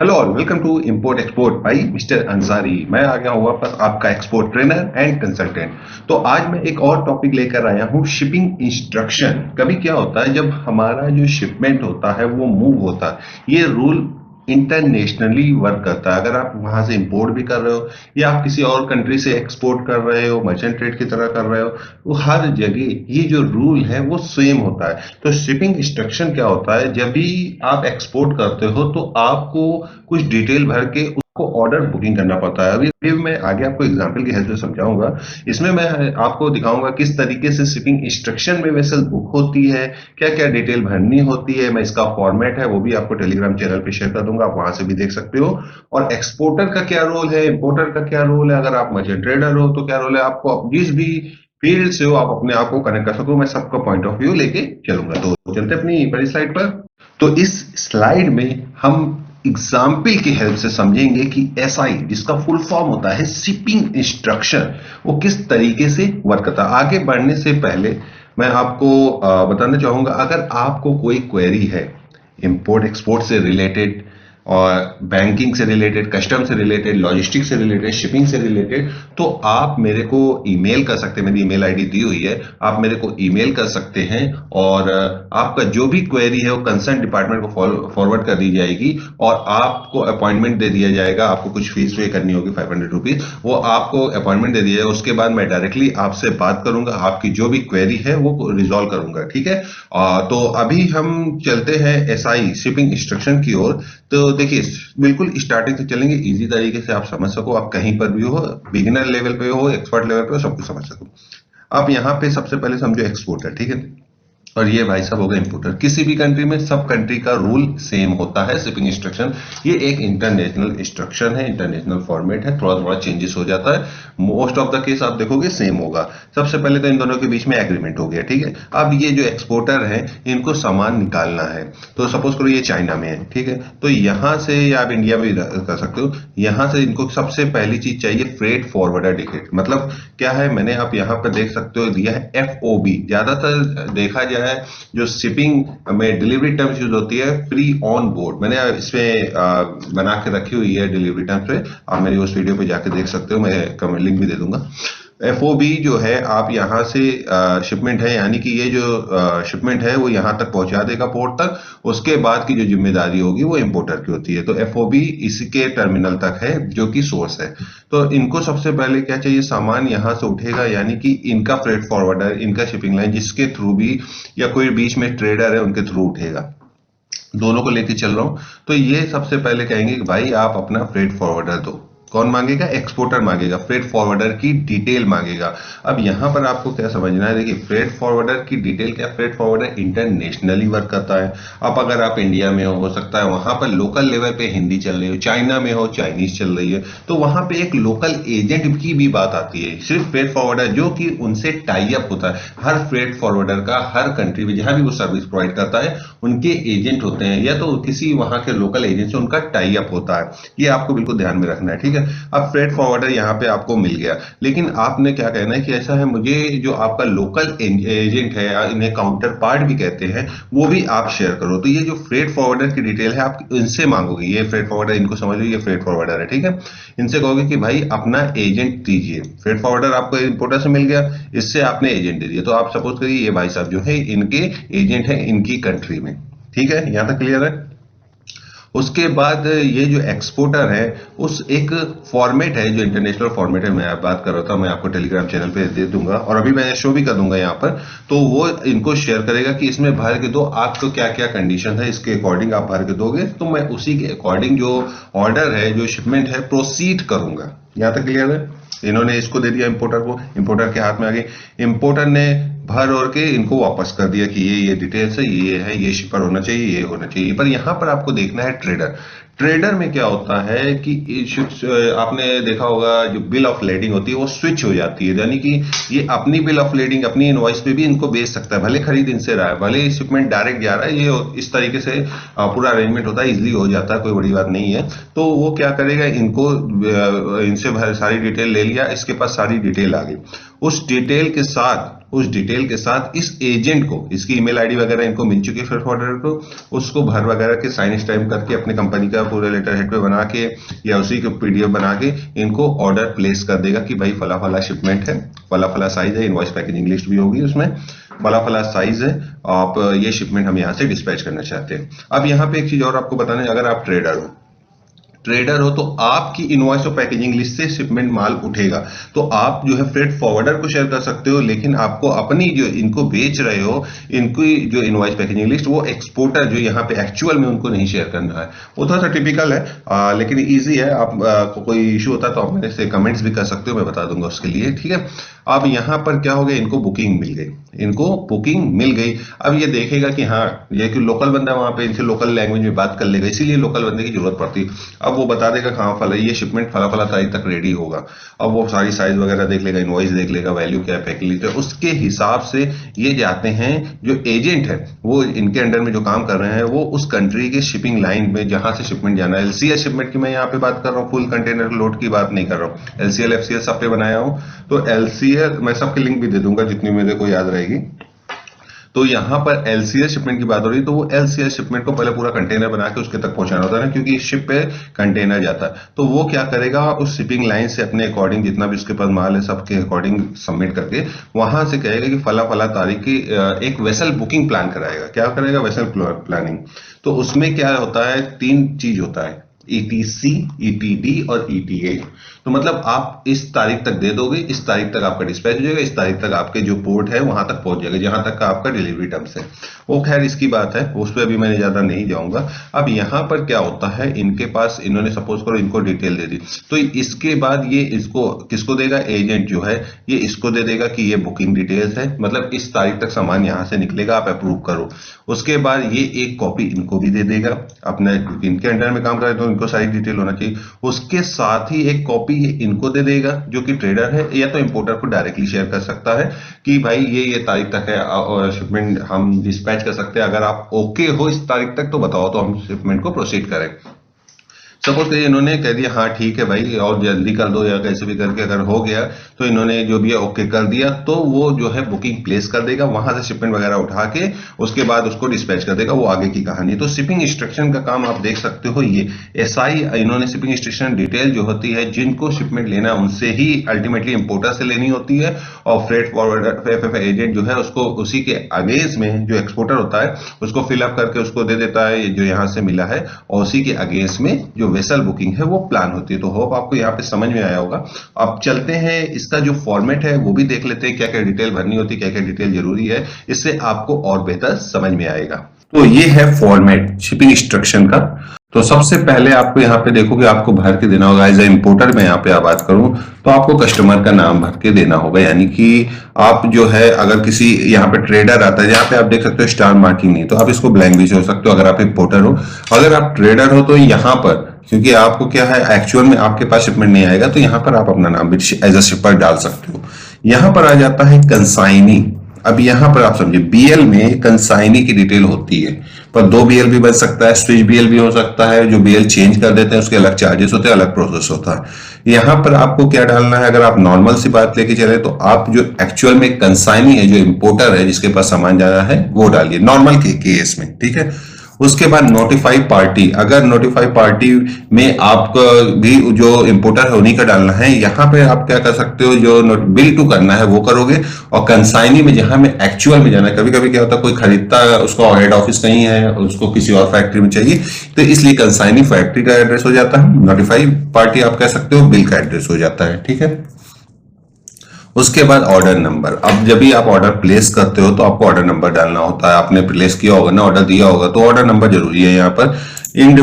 Hello all, welcome to import export by mister Ansari. मैं आ गया हूँ वापस, आपका एक्सपोर्ट ट्रेनर एंड कंसल्टेंट। तो आज मैं एक और टॉपिक लेकर आया हूँ, शिपिंग इंस्ट्रक्शन। कभी क्या होता है, जब हमारा जो शिपमेंट होता है वो मूव होता है, ये रूल इंटरनेशनली वर्क करता है। अगर आप वहां से इंपोर्ट भी कर रहे हो या आप किसी और कंट्री से एक्सपोर्ट कर रहे हो, मर्चेंट ट्रेड की तरह कर रहे हो, वो हर जगह ये जो रूल है वो सेम होता है। तो शिपिंग इंस्ट्रक्शन क्या होता है, जब भी आप एक्सपोर्ट करते हो तो आपको कुछ डिटेल भर के उसको ऑर्डर बुकिंग करना पड़ता है। अभी मैं आगे आपको एग्जांपल की हेल्प से समझाऊंगा। इसमें मैं आपको दिखाऊंगा किस तरीके से शिपिंग इंस्ट्रक्शन में वेसल बुक होती है, क्या क्या डिटेल भरनी होती है। मैं इसका फॉर्मेट है वो भी आपको टेलीग्राम चैनल पे शेयर कर दूंगा, आप वहां से भी देख सकते हो। और एक्सपोर्टर का क्या रोल है, इंपोर्टर का क्या रोल है, अगर आप मर्चेंट ट्रेडर हो तो क्या रोल है, आपको जिस भी फील्ड से हो आप अपने आप को कनेक्ट कर सको, मैं सबका पॉइंट ऑफ व्यू लेके चलूंगा। तो चलते अपनी पहली स्लाइड पर। तो इस स्लाइड में हम एग्जाम्पल की हेल्प से समझेंगे कि एसआई, जिसका फुल फॉर्म होता है शिपिंग इंस्ट्रक्शन, वो किस तरीके से वर्क करता है। आगे बढ़ने से पहले मैं आपको बताना चाहूंगा, अगर आपको कोई क्वेरी है इंपोर्ट एक्सपोर्ट से रिलेटेड और बैंकिंग से रिलेटेड, कस्टम से रिलेटेड, लॉजिस्टिक्स से रिलेटेड, शिपिंग से रिलेटेड, तो आप मेरे को ईमेल कर सकते हैं। मेरी ईमेल आईडी दी हुई है, आप मेरे को ईमेल कर सकते हैं। और आपका जो भी क्वेरी है वो कंसर्न डिपार्टमेंट को फॉरवर्ड कर दी जाएगी और आपको अपॉइंटमेंट दे दिया जाएगा। आपको कुछ फीस पे करनी होगी, 500 रुपीज, वो आपको अपॉइंटमेंट दे दिया जाएगा। उसके बाद मैं डायरेक्टली आपसे बात करूंगा, आपकी जो भी क्वेरी है वो रिजॉल्व करूंगा। ठीक है। तो अभी हम चलते हैं एसआई शिपिंग इंस्ट्रक्शन की ओर। तो देखिए, बिल्कुल स्टार्टिंग से चलेंगे, इजी तरीके से आप समझ सको, आप कहीं पर भी हो, बिगिनर लेवल पे हो, एक्सपर्ट लेवल पे हो, सब कुछ समझ सको। आप यहाँ पे सबसे पहले समझो एक्सपोर्टर, ठीक है। और ये भाई साहब हो गए इंपोर्टर। किसी भी कंट्री में सब कंट्री का रूल सेम होता है। शिपिंग इंस्ट्रक्शन ये एक इंटरनेशनल इंस्ट्रक्शन है, इंटरनेशनल फॉर्मेट है, थोड़ा थोड़ा चेंजेस हो जाता है। मोस्ट ऑफ द केस आप देखोगे सेम होगा। सबसे पहले तो इन दोनों के बीच में एग्रीमेंट हो गया, ठीक है। अब ये जो एक्सपोर्टर है, इनको सामान निकालना है। तो सपोज करो ये चाइना में है, ठीक है। तो यहां से, या आप इंडिया में कर सकते हो, यहां से इनको सबसे पहली चीज चाहिए फ्रेट फॉरवर्डर टिकट। मतलब क्या है, मैंने आप यहां पर देख सकते हो दिया है एफओबी। ज्यादातर देखा जाए जो शिपिंग में डिलीवरी टर्म्स यूज होती है, प्री ऑन बोर्ड, मैंने इसमें बना के रखी हुई है डिलीवरी टर्म्स पे। आप मेरी उस वीडियो पे जाके देख सकते हो, मैं कमेंट लिंक भी दे दूंगा। एफओबी जो है, आप यहां से शिपमेंट है, यानी कि ये जो शिपमेंट है वो यहां तक पहुंचा देगा पोर्ट तक। उसके बाद की जो जिम्मेदारी होगी वो इंपोर्टर की होती है। तो एफओबी इसके टर्मिनल तक है जो कि सोर्स है। तो इनको सबसे पहले क्या चाहिए, सामान यहां से उठेगा, यानी कि इनका फ्रेट फॉरवर्डर, इनका शिपिंग लाइन, जिसके थ्रू भी या कोई बीच में ट्रेडर है उनके थ्रू उठेगा। दोनों को लेके चल रहा हूं। तो ये सबसे पहले कहेंगे कि भाई आप अपना फ्रेट फॉरवर्डर दो। कौन मांगेगा, एक्सपोर्टर मांगेगा, फ्रेट फॉरवर्डर की डिटेल मांगेगा। अब यहां पर आपको क्या समझना है, देखिए फ्रेट फॉरवर्डर की डिटेल क्या, फ्रेट फॉरवर्डर इंटरनेशनली वर्क करता है। अब अगर आप इंडिया में हो सकता है वहां पर लोकल लेवल पे हिंदी चल रही हो, चाइना में हो चाइनीज चल रही है, तो वहां पे एक लोकल एजेंट की भी बात आती है। सिर्फ फ्रेट फॉरवर्डर जो कि उनसे टाई अप होता है, हर फ्रेट फॉरवर्डर का हर कंट्री में जहां भी वो सर्विस प्रोवाइड करता है उनके एजेंट होते हैं, या तो किसी वहां के लोकल एजेंट से उनका टाई अप होता है। ये आपको बिल्कुल ध्यान में रखना है, ठीक है। अब फ्रेट फॉरवर्डर यहाँ पे आपको मिल गया, लेकिन आपने क्या कहना है कि ऐसा है, मुझे जो आपका लोकल एजेंट है, इन्हें काउंटर पार्ट भी कहते हैं, वो भी आप शेयर करो। तो ये जो फ्रेट फॉरवर्डर की डिटेल है आप इनसे मांगोगे। ये फ्रेट फॉरवर्डर, इनको समझ लो, ये फ्रेट फॉरवर्डर है, ठीक है। इनसे कहोगे कि भाई अपना एजेंट दीजिए। फ्रेट फॉरवर्डर आपको इंपोर्टर से मिल गया, इससे आपने एजेंट दे दिया। तो आप सपोज करिए ये भाई साहब जो है इनके एजेंट है इनकी कंट्री में, ठीक है। यहां तक क्लियर है। उसके बाद ये जो एक्सपोर्टर है, उस एक फॉर्मेट है जो इंटरनेशनल फॉर्मेट है, मैं बात कर रहा था, मैं आपको टेलीग्राम चैनल पे दे दूंगा और अभी मैं शो भी कर दूंगा यहाँ पर। तो वो इनको शेयर करेगा कि इसमें भर के दो, आपको क्या क्या कंडीशन है, इसके अकॉर्डिंग आप भर के दोगे तो मैं उसी के अकॉर्डिंग जो ऑर्डर है, जो शिपमेंट है, प्रोसीड करूंगा। यहां तक क्लियर है। इन्होंने इसको दे दिया इंपोर्टर को, इंपोर्टर के हाथ में आ गई। इंपोर्टर ने भर और के इनको वापस कर दिया कि ये डिटेल्स है, ये है, ये शिपर होना चाहिए, ये होना चाहिए। पर यहां पर आपको देखना है ट्रेडर। ट्रेडर में क्या होता है कि आपने देखा होगा जो बिल ऑफ लेडिंग होती है वो स्विच हो जाती है, यानी कि ये अपनी बिल ऑफ लेडिंग, अपनी इनवॉइस पे भी इनको बेच सकता है, भले खरीद इनसे रहा है, भले शिपमेंट डायरेक्ट जा रहा है, ये इस तरीके से पूरा अरेंजमेंट होता है, इजिली हो जाता है, कोई बड़ी बात नहीं है। तो वो क्या करेगा, इनको इनसे सारी डिटेल ले लिया, इसके पास सारी डिटेल आ गई। उस डिटेल के साथ उस डिटेल के साथ इस एजेंट को, इसकी ईमेल आईडी वगैरह इनको मिल चुकी है फ्रेट फॉरवर्डर को, उसको भर वगैरह के साइन स्टैम्प करके अपने कंपनी का पूरे लेटर हेड पे बना के या उसी के पीडीएफ बना के इनको ऑर्डर प्लेस कर देगा कि भाई फला फला शिपमेंट है, फला फला साइज है, इनवॉइस पैकेजिंग लिस्ट भी होगी उसमें, फला फला साइज है, आप ये शिपमेंट हम यहाँ से डिस्पैच करना चाहते हैं। अब यहाँ पे एक चीज और आपको बताना है, अगर आप ट्रेडर हो तो आपकी इनवॉइस और पैकेजिंग लिस्ट से शिपमेंट माल उठेगा, तो आप जो है फ्रेट फॉरवर्डर को शेयर कर सकते हो, लेकिन आपको अपनी जो इनको बेच रहे हो इनकी जो इनवॉइस पैकेजिंग लिस्ट वो एक्सपोर्टर जो यहाँ पे एक्चुअल में उनको नहीं शेयर करना है। वो थोड़ा सा टिपिकल है, लेकिन इजी है। आप को कोई इशू होता है तो आप मेरे से कमेंट्स भी कर सकते हो, मैं बता दूंगा उसके लिए, ठीक है। अब यहाँ पर क्या हो गया, इनको बुकिंग मिल गई। अब ये देखेगा कि हाँ ये कि लोकल बंदा वहां पे इनसे लोकल लैंग्वेज में बात कर लेगा, इसीलिए लोकल बंदे की जरूरत पड़ती। अब वो बता देगा हाँ फला ये शिपमेंट फला फला तारीख तक रेडी होगा। अब वो सारी साइज वगैरह देख लेगा, इनवॉइस देख लेगा, वैल्यू क्या है, पैकेज लिस्ट है, उसके हिसाब से ये जाते हैं। जो एजेंट है वो इनके अंडर में जो काम कर रहे हैं वो उस कंट्री के शिपिंग लाइन में जहां से शिपमेंट जाना है, एलसीएल शिपमेंट की मैं यहाँ पे बात कर रहा हूँ, फुल कंटेनर लोड की बात नहीं कर रहा हूँ। एलसीएल एफसीएल सब पे बनाया हूँ, तो एलसीएल मैं सबके लिंक भी दे दूंगा जितनी मेरे को याद रहेगी। तो यहां पर एलसीएल शिपमेंट की बात हो रही है, तो वो एलसीएल शिपमेंट को पहले पूरा कंटेनर बना के उसके तक पहुंचाना होता है ना, क्योंकि शिप पे कंटेनर जाता है। तो वो क्या करेगा, उस शिपिंग लाइन से अपने अकॉर्डिंग जितना भी उसके पास माल है सबके अकॉर्डिंग सबमिट करके वहां से कहेगा कि फला फला तारीख की एक वेसल बुकिंग प्लान कराएगा। क्या करेगा, वेसल प्लानिंग। तो उसमें क्या होता है, 3 चीज होता है, ईटीसी, ईटीडी और ईटीए। तो मतलब आप इस तारीख तक दे दोगे, इस तारीख तक आपका डिस्पैच हो जाएगा, इस तारीख तक आपके जो पोर्ट है वहां तक पहुंच जाएगा जहां तक का आपका डिलीवरी टर्म्स है। वो खैर इसकी बात है, उस पर अभी मैं ज्यादा नहीं जाऊंगा। अब यहां पर क्या होता है, इनके पास इन्होंने सपोज करो इनको डिटेल दे दी, तो इसके बाद ये इसको किसको देगा, एजेंट जो है ये इसको दे देगा कि ये बुकिंग डिटेल्स है, मतलब इस तारीख तक सामान यहां से निकलेगा, आप अप्रूव करो। उसके बाद ये एक कॉपी इनको भी दे देगा, अपने इनके अंडर में काम करे तो इनको सारी डिटेल होना चाहिए। उसके साथ ही एक कॉपी ये इनको दे देगा जो कि ट्रेडर है या तो इंपोर्टर को डायरेक्टली शेयर कर सकता है कि भाई ये तारीख तक है और शिपमेंट हम डिस्पैच कर सकते हैं, अगर आप ओके हो इस तारीख तक तो बताओ तो हम शिपमेंट को प्रोसीड करें। सपोज करिए इन्होंने कह दिया हाँ ठीक है भाई और जल्दी कर दो या कैसे भी करके अगर हो गया, तो इन्होंने जो भी है ओके कर दिया, तो वो जो है बुकिंग प्लेस कर देगा, वहां से शिपमेंट वगैरह उठा के उसके बाद उसको डिस्पैच कर देगा। वो आगे की कहानी। तो शिपिंग इंस्ट्रक्शन का काम आप देख सकते हो, ये एसआई इन्होंने शिपिंग इंस्ट्रक्शन डिटेल जो होती है जिनको शिपमेंट लेना उनसे ही अल्टीमेटली इंपोर्टर से लेनी होती है, और फ्रेट फॉरवर्डर एजेंट जो है उसको उसी के अगेंस्ट में जो एक्सपोर्टर होता है उसको फिलअप करके उसको दे देता है जो यहां से मिला है, और उसी के अगेंस्ट में जो वेसल बुकिंग है वो प्लान होती है। तो होप आपको यहाँ पे समझ में आया होगा। अब चलते हैं इसका जो फॉर्मेट है वो भी देख लेते हैं, क्या क्या डिटेल भरनी होती है, क्या क्या डिटेल जरूरी है, इससे आपको और बेहतर समझ में आएगा। तो ये है फॉर्मेट शिपिंग इंस्ट्रक्शन का। तो सबसे पहले आपको यहाँ पे देखो कि आपको भर के देना होगा, एज ए इंपोर्टर में यहाँ पे आप बात करूं तो आपको कस्टमर का नाम भर के देना होगा, यानी कि आप जो है अगर किसी यहाँ पे ट्रेडर आता है, यहाँ पे आप देख सकते हो स्टार मार्किंग नहीं, तो आप इसको ब्लैंक भी छोड़ सकते हो अगर आप इंपोर्टर हो। अगर आप ट्रेडर हो तो यहाँ पर क्योंकि आपको क्या है एक्चुअल में आपके पास शिपमेंट नहीं आएगा, तो यहाँ पर आप अपना नाम भी एज अ शिपर डाल सकते हो। यहाँ पर आ जाता है कंसाइनी। अब यहाँ पर आप समझिए बीएल में कंसाइनी की डिटेल होती है, पर 2 बीएल भी बन सकता है, स्विच बीएल भी हो सकता है, जो बीएल चेंज कर देते हैं उसके अलग चार्जेस होते हैं, अलग प्रोसेस होता है। यहाँ पर आपको क्या डालना है, अगर आप नॉर्मल सी बात लेके चले तो आप जो एक्चुअल में कंसाइनी है, जो इंपोर्टर है जिसके पास सामान जाना है वो डालिए नॉर्मल के केस में, ठीक है। उसके बाद नोटिफाई पार्टी, अगर नोटिफाई पार्टी में आपका भी जो इंपोर्टर है उन्हीं का डालना है, यहाँ पे आप क्या कर सकते हो, जो बिल टू करना है वो करोगे, और कंसाइनी में जहां में एक्चुअल में जाना है, कभी कभी क्या होता है कोई खरीदता है उसको हेड ऑफिस नहीं है, उसको किसी और फैक्ट्री में चाहिए, तो इसलिए कंसाइनी फैक्ट्री का एड्रेस हो जाता है, नोटिफाई पार्टी आप कह सकते हो बिल का एड्रेस हो जाता है, ठीक है। उसके बाद ऑर्डर नंबर। अब जब भी आप ऑर्डर प्लेस करते हो तो आपको ऑर्डर नंबर डालना होता है, आपने प्लेस किया होगा ना, ऑर्डर दिया होगा, तो ऑर्डर नंबर जरूरी है। यहाँ पर इंड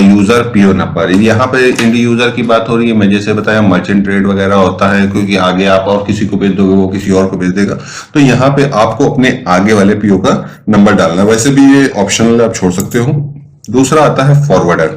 यूजर पीओ नंबर, यहाँ पे इंड यूजर की बात हो रही है, मैं जैसे बताया मर्चेंट ट्रेड वगैरह होता है, क्योंकि आगे आप और किसी को भेज दोगे वो किसी और को भेज देगा, तो यहाँ पे आपको अपने आगे वाले पीओ का नंबर डालना है। वैसे भी ये ऑप्शनल आप छोड़ सकते हो। दूसरा आता है फॉरवर्डर।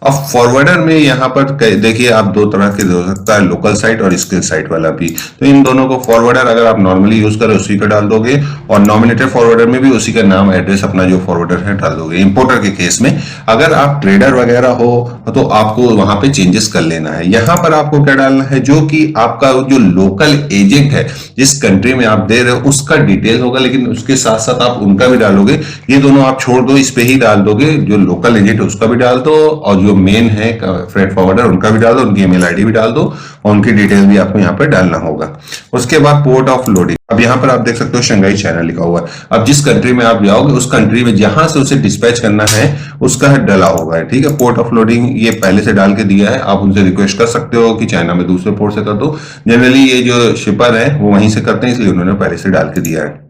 अब फॉरवर्डर में यहाँ पर देखिए आप दो तरह के हो सकता है, लोकल साइट और स्किल साइट वाला भी। तो इन दोनों को फॉरवर्डर अगर आप नॉर्मली यूज करें उसी का डाल दोगे, और नॉमिनेटेड फॉरवर्डर में भी उसी का नाम एड्रेस अपना जो फॉरवर्डर है डाल दोगे। इंपोर्टर के केस में अगर आप ट्रेडर वगैरह हो तो आपको वहां पे चेंजेस कर लेना है। यहाँ पर आपको क्या डालना है, जो कि आपका जो लोकल एजेंट है जिस कंट्री में आप दे रहे हो उसका डिटेल होगा, लेकिन उसके साथ साथ आप उनका भी डालोगे। ये दोनों आप छोड़ दो, इस पे ही डाल दोगे। जो लोकल एजेंट है उसका भी डाल दो, और जो मेन है फ्रेट फॉरवर्डर उनका भी डाल दो, उनकी ईमेल आईडी भी डाल दो, और उनकी डिटेल भी आपको यहाँ पर डालना होगा। उसके बाद पोर्ट ऑफ लोडिंग, अब यहाँ पर आप देख सकते हो शंघाई चाइना लिखा हुआ है। अब जिस कंट्री में आप जाओगे उस कंट्री में जहां से उसे डिस्पैच करना है उसका डला होगा, ठीक है। पोर्ट ऑफ लोडिंग ये पहले से डाल के दिया है, आप उनसे रिक्वेस्ट कर सकते हो कि चाइना में दूसरे पोर्ट से कर दो। जनरली ये जो शिपर है वो वहीं से करते हैं, इसलिए उन्होंने पहले से डाल के दिया है।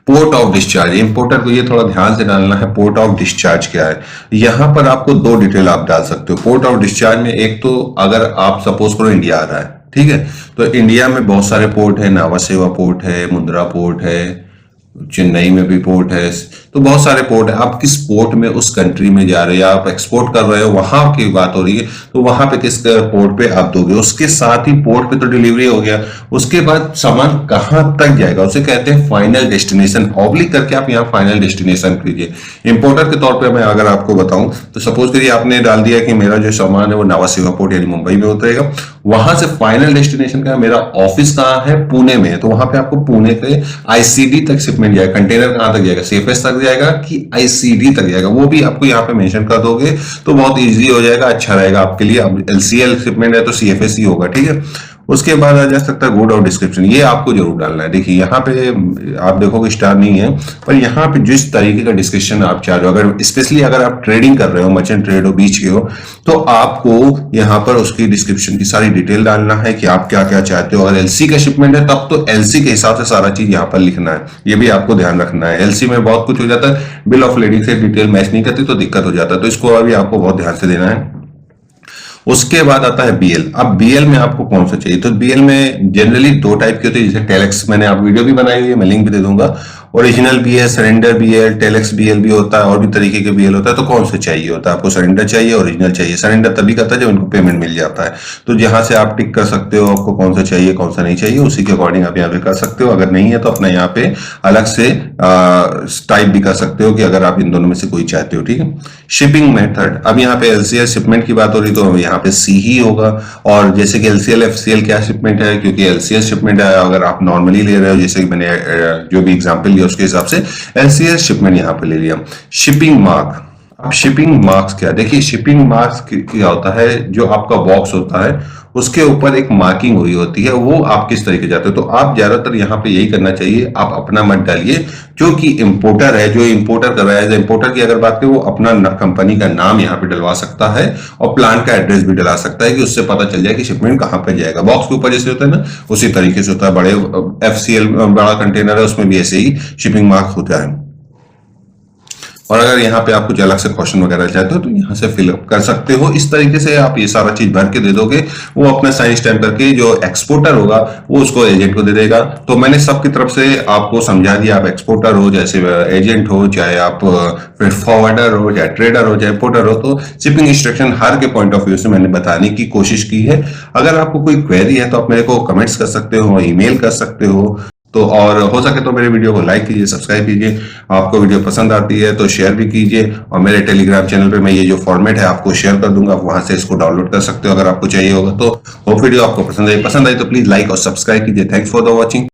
पोर्ट ऑफ डिस्चार्ज, इंपोर्टर को ये थोड़ा ध्यान से डालना है। पोर्ट ऑफ डिस्चार्ज क्या है, यहां पर आपको दो डिटेल आप डाल सकते हो पोर्ट ऑफ डिस्चार्ज में। एक तो अगर आप सपोज करो इंडिया आ रहा है, ठीक है, तो इंडिया में बहुत सारे पोर्ट है, नावा सेवा पोर्ट है, मुंद्रा पोर्ट है, चेन्नई में भी पोर्ट है, तो बहुत सारे पोर्ट है। आप किस पोर्ट में उस कंट्री में जा रहे हो, या आप एक्सपोर्ट कर रहे हो वहां की बात हो रही है, तो वहां पे किस पोर्ट पे आप दोगे। उसके साथ ही पोर्ट पे तो डिलीवरी हो गया, उसके बाद सामान कहां तक जाएगा उसे कहते हैं फाइनल डेस्टिनेशन। ऑब्लिक करके आप यहाँ फाइनल डेस्टिनेशन कीजिए। इंपोर्टर के तौर पर मैं अगर आपको बताऊं तो सपोज करिए आपने डाल दिया कि मेरा जो सामान है वो नावा सेवा पोर्ट यानी मुंबई में उतरेगा। वहां से फाइनल डेस्टिनेशन का मेरा ऑफिस कहाँ है, पुणे में है, तो वहां पे आपको पुणे के आईसीडी तक शिपमेंट जाएगा। कंटेनर कहां तक जाएगा, सीएफएस तक जाएगा कि आईसीडी तक जाएगा, वो भी आपको यहाँ पे मेंशन कर दोगे तो बहुत इजी हो जाएगा, अच्छा रहेगा आपके लिए। अब एलसीएल शिपमेंट है तो सीएफएस ही होगा, ठीक है। उसके बाद आ जा सकता है गुड और डिस्क्रिप्शन, ये आपको जरूर डालना है। देखिए यहाँ पे आप देखोगे स्टार नहीं है, पर यहाँ पे जिस तरीके का डिस्क्रिप्शन आप चाह रहे हो, अगर स्पेशली अगर आप ट्रेडिंग कर रहे हो, मर्चेंट ट्रेड हो, बीच के हो, तो आपको यहाँ पर उसकी डिस्क्रिप्शन की सारी डिटेल डालना है कि आप क्या क्या चाहते हो। अगर एलसी का शिपमेंट है तब तो एलसी के हिसाब से सारा चीज यहाँ पर लिखना है, ये भी आपको ध्यान रखना है। एलसी में बहुत कुछ हो जाता है, बिल ऑफ लेडिंग से डिटेल मैच नहीं करती तो दिक्कत हो जाता है, तो इसको अभी आपको बहुत ध्यान से देना है। उसके बाद आता है बीएल। अब बीएल में आपको कौन सा चाहिए, तो बीएल में जनरली दो टाइप की होती है, जैसे टेलेक्स, मैंने आप वीडियो भी बनाई हुई है, मैं लिंक भी दे दूंगा। Original BL, surrender BL, telex BL भी होता है, और भी तरीके के बीएल होता है। तो कौन सा चाहिए होता है आपको, सरेंडर चाहिए, ओरिजिनल चाहिए। सरेंडर तभी करता है जब उनको पेमेंट मिल जाता है, तो जहां से आप टिक कर सकते हो आपको कौन सा चाहिए कौन सा नहीं चाहिए, उसी के अकॉर्डिंग आप यहाँ पे कर सकते हो। अगर नहीं है तो अपना यहाँ पे अलग से टाइप भी कर सकते हो कि अगर आप इन दोनों में से कोई चाहते हो, ठीक है। शिपिंग मेथड, अब यहाँ पे एलसीएल शिपमेंट की बात हो रही तो यहाँ पे सी ही होगा। और जैसे कि एलसीएल एफसीएल क्या शिपमेंट है, क्योंकि एलसीएल शिपमेंट है, अगर आप नॉर्मली ले रहे हो जैसे कि मैंने जो भी एग्जांपल लिया उसके हिसाब से एलसीएल शिपमेंट यहाँ पे ले लिया। शिपिंग मार्क, अब शिपिंग मार्क्स क्या, देखिए शिपिंग मार्क्स क्या होता है, जो आपका बॉक्स होता है उसके ऊपर एक मार्किंग हुई होती है, वो आप किस तरीके जाते हो। तो आप ज्यादातर यहाँ पे यही करना चाहिए, आप अपना मत डालिए, जो कि इंपोर्टर है, जो इंपोर्टर कर रहा है, इंपोर्टर की अगर बात करें वो अपना कंपनी का नाम यहाँ पे डलवा सकता है, और प्लांट का एड्रेस भी डला सकता है कि उससे पता चल जाए कि शिपमेंट कहाँ पे जाएगा। बॉक्स के ऊपर जैसे होता है ना, उसी तरीके से होता है। बड़े एफसीएल बड़ा कंटेनर है उसमें भी ऐसे ही शिपिंग मार्क होता है। और अगर यहाँ पे आप कुछ अलग से क्वेश्चन वगैरह चाहते हो तो यहाँ से फिलअप कर सकते हो। इस तरीके से आप ये सारा चीज भर के दे दोगे, वो अपना साइन स्टैम्प करके जो एक्सपोर्टर होगा वो उसको एजेंट को दे देगा। तो मैंने सबकी तरफ से आपको समझा दिया, आप एक्सपोर्टर हो, जैसे एजेंट हो, चाहे आप फॉरवर्डर हो, चाहे ट्रेडर हो, चाहे इंपोर्टर हो, तो शिपिंग इंस्ट्रक्शन हर के पॉइंट ऑफ व्यू से मैंने बताने की कोशिश की है। अगर आपको कोई क्वेरी है तो आप मेरे को कमेंट्स कर सकते हो, ईमेल कर सकते हो। तो और हो सके तो मेरे वीडियो को लाइक कीजिए, सब्सक्राइब कीजिए। आपको वीडियो पसंद आती है तो शेयर भी कीजिए, और मेरे टेलीग्राम चैनल पे मैं ये जो फॉर्मेट है आपको शेयर कर दूंगा, आप वहां से इसको डाउनलोड कर सकते हो अगर आपको चाहिए होगा तो। होप वीडियो आपको पसंद आई तो प्लीज लाइक और सब्सक्राइब कीजिए। Thanks for the watching.